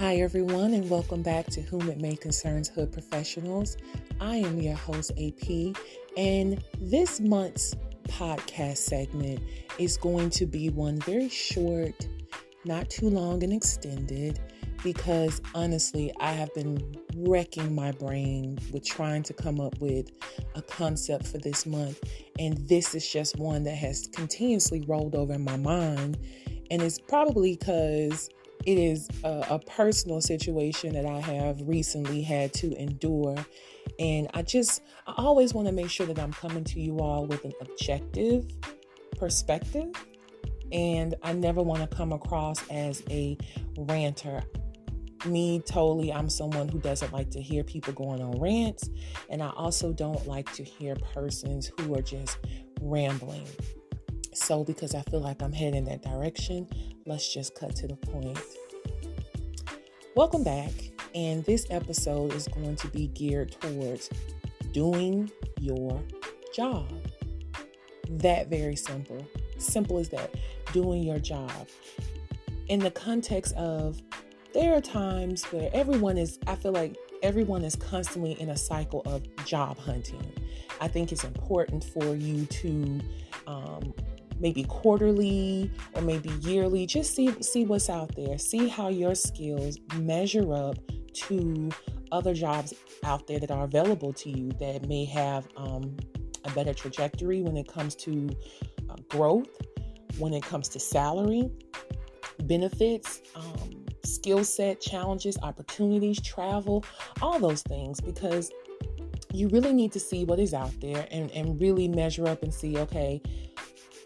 Hi, everyone, and welcome back to Whom It May Concerns Hood Professionals. I am your host, AP, and this month's podcast segment is going to be one very short, not too long and extended, because honestly, I have been wrecking my brain with trying to come up with a concept for this month, and this is just one that has continuously rolled over in my mind, and it's probably because it is a personal situation that I have recently had to endure. And I always want to make sure that I'm coming to you all with an objective perspective. And I never want to come across as a ranter. I'm someone who doesn't like to hear people going on rants. And I also don't like to hear persons who are just rambling. So because I feel like I'm heading in that direction, let's just cut to the point. Welcome back, and this episode is going to be geared towards doing your job. That very simple. Simple as that. Doing your job. In the context of, there are times where I feel like everyone is constantly in a cycle of job hunting. I think it's important for you to maybe quarterly or maybe yearly, just see what's out there. See how your skills measure up to other jobs out there that are available to you that may have a better trajectory when it comes to growth, when it comes to salary, benefits, skill set, challenges, opportunities, travel, all those things, because you really need to see what is out there and really measure up and see, okay,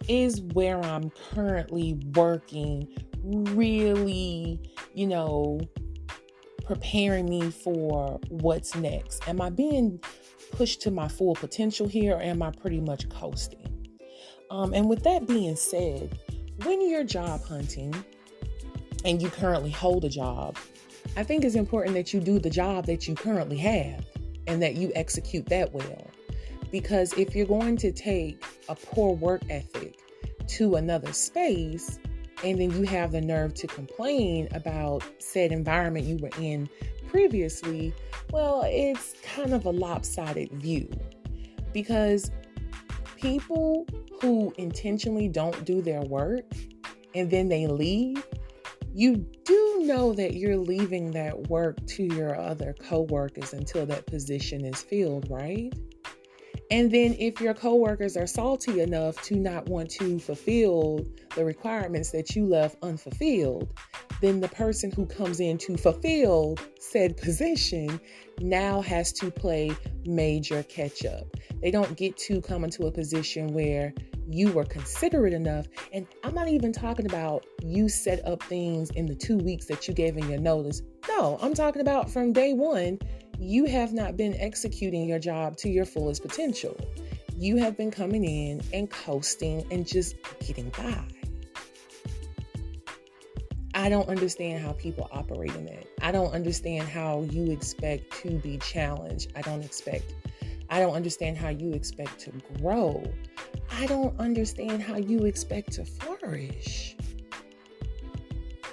is where I'm currently working really, preparing me for what's next? Am I being pushed to my full potential here, or am I pretty much coasting? And with that being said, when you're job hunting and you currently hold a job, I think it's important that you do the job that you currently have and that you execute that well. Because if you're going to take a poor work ethic to another space, and then you have the nerve to complain about said environment you were in previously, well, it's kind of a lopsided view. Because people who intentionally don't do their work and then they leave, you do know that you're leaving that work to your other coworkers until that position is filled, right? And then if your coworkers are salty enough to not want to fulfill the requirements that you left unfulfilled, then the person who comes in to fulfill said position now has to play major catch up. They don't get to come into a position where you were considerate enough. And I'm not even talking about you set up things in the 2 weeks that you gave in your notice. No, I'm talking about from day one. You have not been executing your job to your fullest potential. You have been coming in and coasting and just getting by. I don't understand how people operate in it. I don't understand how you expect to be challenged. I don't understand how you expect to grow. I don't understand how you expect to flourish.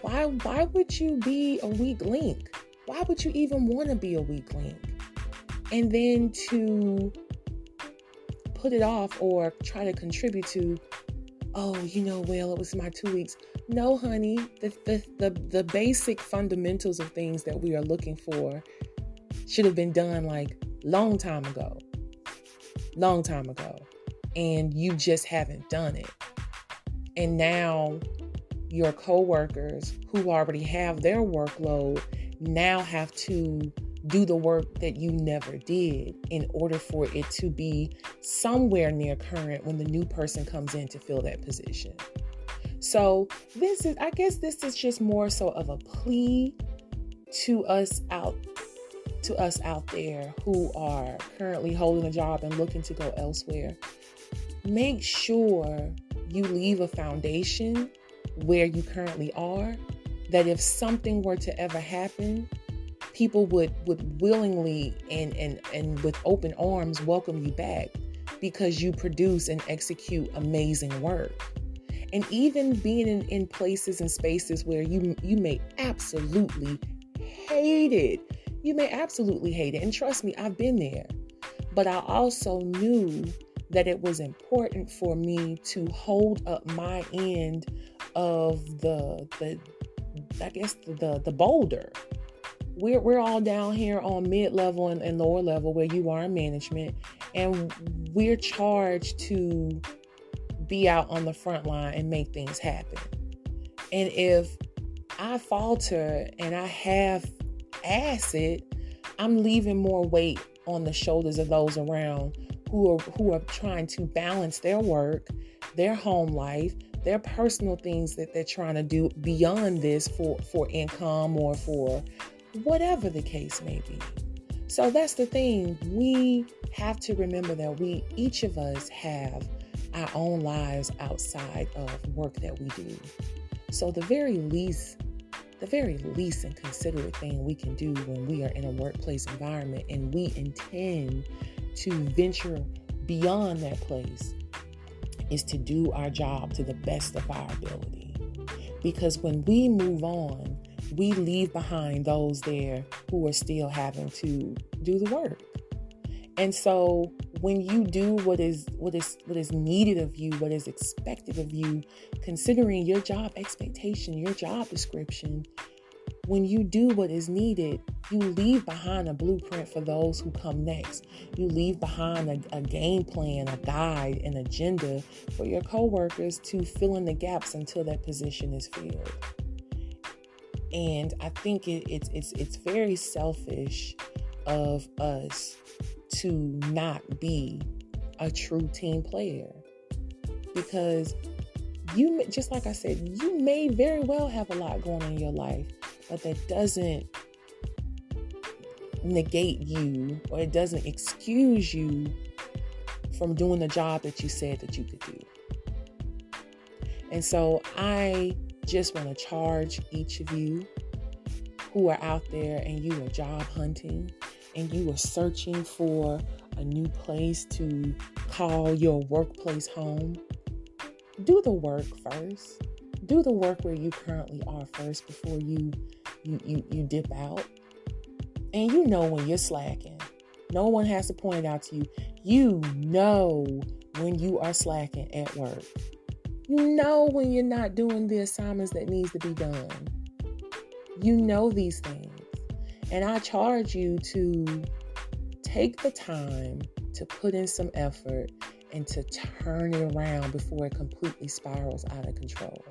Why would you be a weak link? Why would you even want to be a weak link? And then to put it off or try to contribute to, it was my 2 weeks. No, honey, the basic fundamentals of things that we are looking for should have been done like long time ago. And you just haven't done it. And now your coworkers who already have their workload now have to do the work that you never did in order for it to be somewhere near current when the new person comes in to fill that position. So this is just more so of a plea to us out there who are currently holding a job and looking to go elsewhere. Make sure you leave a foundation where you currently are, that if something were to ever happen, people would willingly and with open arms welcome you back because you produce and execute amazing work. And even being in places and spaces where you may absolutely hate it. You may absolutely hate it. And trust me, I've been there. But I also knew that it was important for me to hold up my end of the boulder. We're all down here on mid-level and lower level where you are in management, and we're charged to be out on the front line and make things happen. And if I falter and I half-ass it, I'm leaving more weight on the shoulders of those around who are trying to balance their work, their home life, their personal things that they're trying to do beyond this for income or for whatever the case may be. So that's the thing. We have to remember that each of us have our own lives outside of work that we do. So the very least and considerate thing we can do when we are in a workplace environment and we intend to venture beyond that place is to do our job to the best of our ability. Because when we move on, we leave behind those there who are still having to do the work. And so when you do what is needed of you, what is expected of you, considering your job expectation, your job description, when you do what is needed, you leave behind a blueprint for those who come next. You leave behind a game plan, a guide, an agenda for your coworkers to fill in the gaps until that position is filled. And I think it's very selfish of us to not be a true team player, because you, just like I said, you may very well have a lot going on in your life, but that doesn't negate you, or it doesn't excuse you from doing the job that you said that you could do. And so I just want to charge each of you who are out there and you are job hunting and you are searching for a new place to call your workplace home. Do the work first. Do the work where you currently are first before you dip out. And you know when you're slacking. No one has to point it out to you. You know when you are slacking at work. You know when you're not doing the assignments that needs to be done. You know these things. And I charge you to take the time to put in some effort and to turn it around before it completely spirals out of control.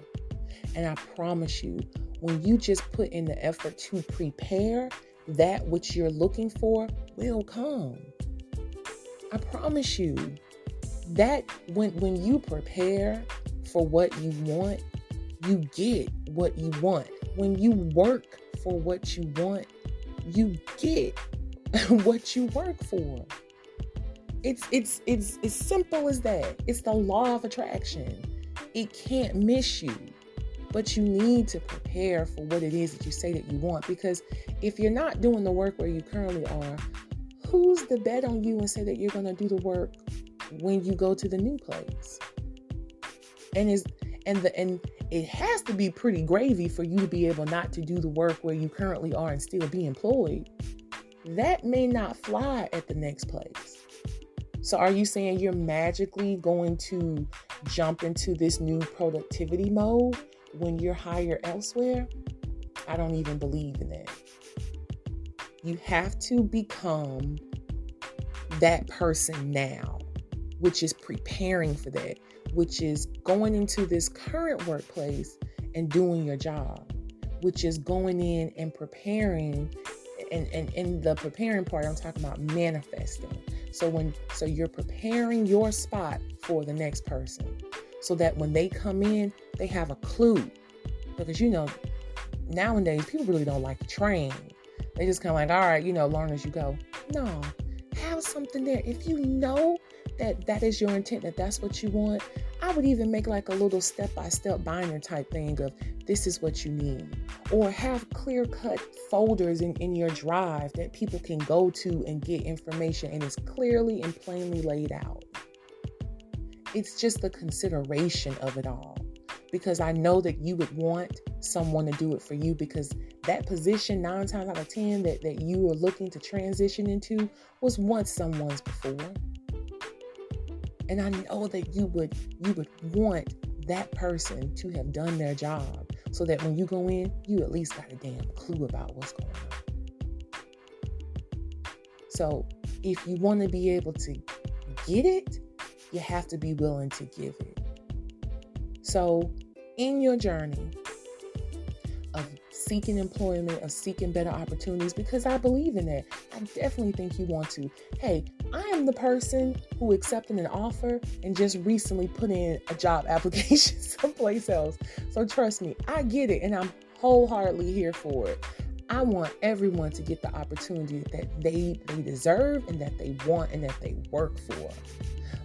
And I promise you, when you just put in the effort to prepare, that which you're looking for will come. I promise you that when you prepare for what you want, you get what you want. When you work for what you want, you get what you work for. It's as simple as that. It's the law of attraction. It can't miss you. But you need to prepare for what it is that you say that you want. Because if you're not doing the work where you currently are, who's to bet on you and say that you're going to do the work when you go to the new place? And it has to be pretty gravy for you to be able not to do the work where you currently are and still be employed. That may not fly at the next place. So are you saying you're magically going to jump into this new productivity mode when you're hired elsewhere? I don't even believe in that. You have to become that person now, which is preparing for that, which is going into this current workplace and doing your job, which is going in and preparing. And in the preparing part, I'm talking about manifesting. So you're preparing your spot for the next person so that when they come in, they have a clue. Because, nowadays people really don't like to train. They just kind of like, all right, learn as you go. No, have something there. If you know that is your intent, that's what you want, I would even make like a little step-by-step binder type thing of this is what you need. Or have clear-cut folders in your drive that people can go to and get information, and it's clearly and plainly laid out. It's just the consideration of it all. Because I know that you would want someone to do it for you because that position 9 times out of 10 that you are looking to transition into was once someone's before. And I know that you would want that person to have done their job so that when you go in, you at least got a damn clue about what's going on. So if you want to be able to get it, you have to be willing to give it. So in your journey of seeking employment, of seeking better opportunities, because I believe in that, I definitely think you want to. Hey, I am the person who accepted an offer and just recently put in a job application someplace else. So trust me, I get it, and I'm wholeheartedly here for it. I want everyone to get the opportunity that they deserve and that they want and that they work for.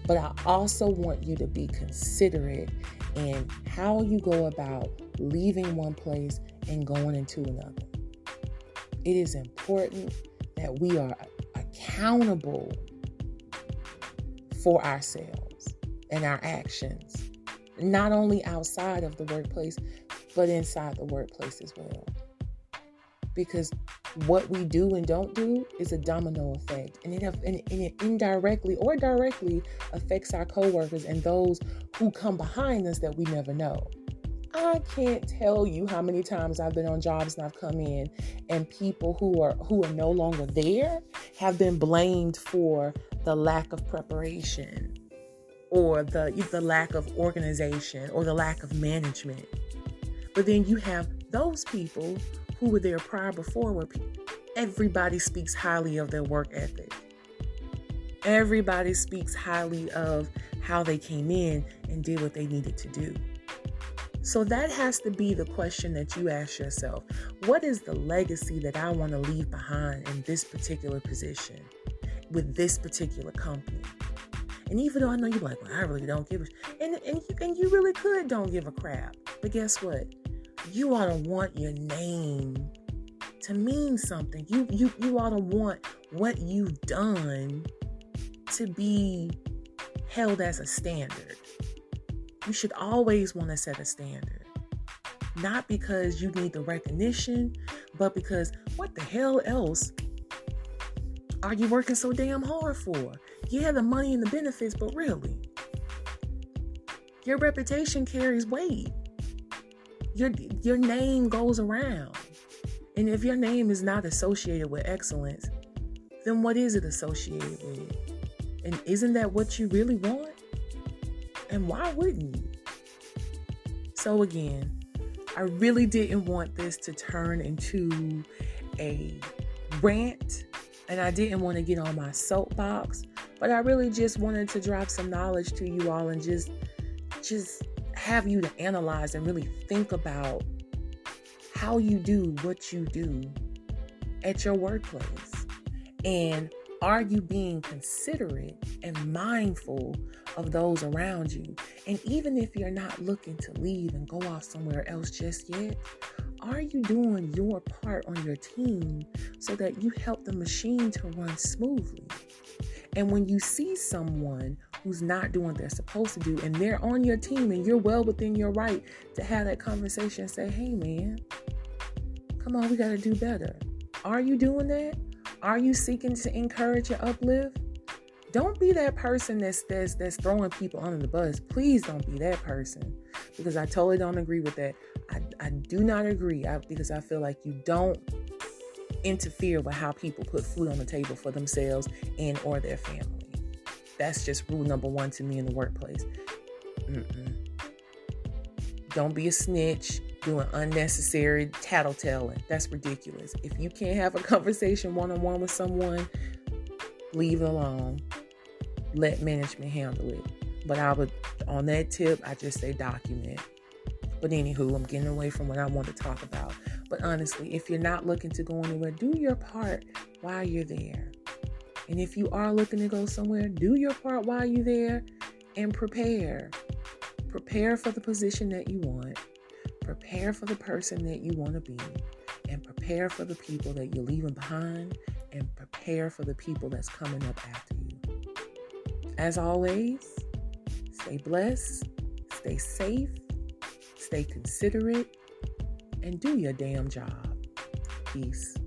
But I also want you to be considerate in how you go about leaving one place and going into another. It is important that we are accountable for ourselves and our actions, not only outside of the workplace, but inside the workplace as well. Because what we do and don't do is a domino effect, and it indirectly or directly affects our coworkers and those who come behind us that we never know. I can't tell you how many times I've been on jobs and I've come in and people who are no longer there have been blamed for the lack of preparation or the lack of organization or the lack of management. But then you have those people who were there prior before where everybody speaks highly of their work ethic. Everybody speaks highly of how they came in and did what they needed to do. So that has to be the question that you ask yourself. What is the legacy that I want to leave behind in this particular position with this particular company? And even though I know you're like, well, I really don't give a and you really could don't give a crap. But guess what? You ought to want your name to mean something. You ought to want what you've done to be held as a standard. You should always want to set a standard. Not because you need the recognition, but because what the hell else are you working so damn hard for? Yeah, the money and the benefits, but really, your reputation carries weight. Your name goes around. And if your name is not associated with excellence, then what is it associated with? And isn't that what you really want? And why wouldn't you? So again, I really didn't want this to turn into a rant, and I didn't want to get on my soapbox, but I really just wanted to drop some knowledge to you all and just have you to analyze and really think about how you do what you do at your workplace. And are you being considerate and mindful of those around you? And even if you're not looking to leave and go off somewhere else just yet, are you doing your part on your team so that you help the machine to run smoothly? And when you see someone who's not doing what they're supposed to do and they're on your team and you're well within your right to have that conversation and say, hey man, come on, we got to do better. Are you doing that? Are you seeking to encourage and uplift? Don't be that person that's throwing people under the bus. Please don't be that person, because I totally don't agree with that. I do not agree because I feel like you don't interfere with how people put food on the table for themselves and or their family. That's just rule number 1 to me in the workplace. Don't be a snitch doing unnecessary tattletelling. That's ridiculous. If you can't have a conversation one-on-one with someone, leave it alone. Let management handle it. But on that tip, I just say document. But anywho, I'm getting away from what I want to talk about. But honestly, if you're not looking to go anywhere, do your part while you're there. And if you are looking to go somewhere, do your part while you're there and prepare. Prepare for the position that you want. Prepare for the person that you want to be. And prepare for the people that you're leaving behind. And prepare for the people that's coming up after you. As always, stay blessed, stay safe, stay considerate, and do your damn job. Peace.